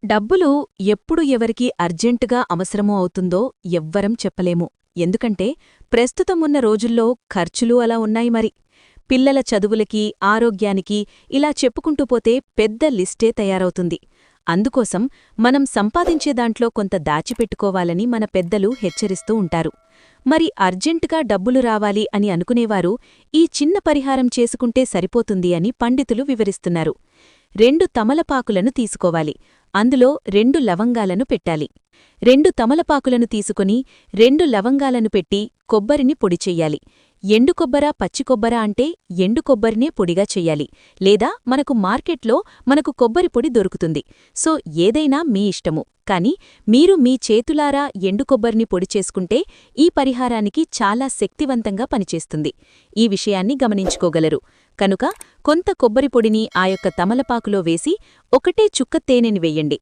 డబ్బులు ఎప్పుడు ఎవరికి అర్జెంటుగా అవసరమో అవుతుందో ఎవ్వరం చెప్పలేము. ఎందుకంటే ప్రస్తుతమున్న రోజుల్లో ఖర్చులు అలా ఉన్నాయి మరి. పిల్లల చదువులకి, ఆరోగ్యానికి ఇలా చెప్పుకుంటూ పోతే పెద్ద లిస్టే తయారవుతుంది. అందుకోసం మనం సంపాదించే దాంట్లో కొంత దాచిపెట్టుకోవాలని మన పెద్దలు హెచ్చరిస్తూ ఉంటారు. మరి అర్జెంటుగా డబ్బులు రావాలి అని అనుకునేవారు ఈ చిన్న పరిహారం చేసుకుంటే సరిపోతుంది అని పండితులు వివరిస్తున్నారు. 2 తమలపాకులను తీసుకోవాలి. అందులో 2 లవంగాలను పెట్టాలి. 2 తమలపాకులను తీసుకుని 2 లవంగాలను పెట్టి కొబ్బరిని పొడి చెయ్యాలి. ఎండు కొబ్బరా, పచ్చి కొబ్బరా అంటే ఎండు కొబ్బరినే పొడిగా చెయ్యాలి. లేదా మనకు కొబ్బరి పొడి దొరుకుతుంది. సో ఏదైనా మీ ఇష్టము. కాని మీరు మీ చేతులారా ఎండు కొబ్బరిని పొడి చేసుకుంటే ఈ పరిహారానికి చాలా శక్తివంతంగా పనిచేస్తుంది. ఈ విషయాన్ని గమనించుకోగలరు. కనుక కొంత కొబ్బరి పొడిని ఆ యొక్క తమలపాకులో వేసి ఒకటే చుక్క తేనెని వెయ్యండి.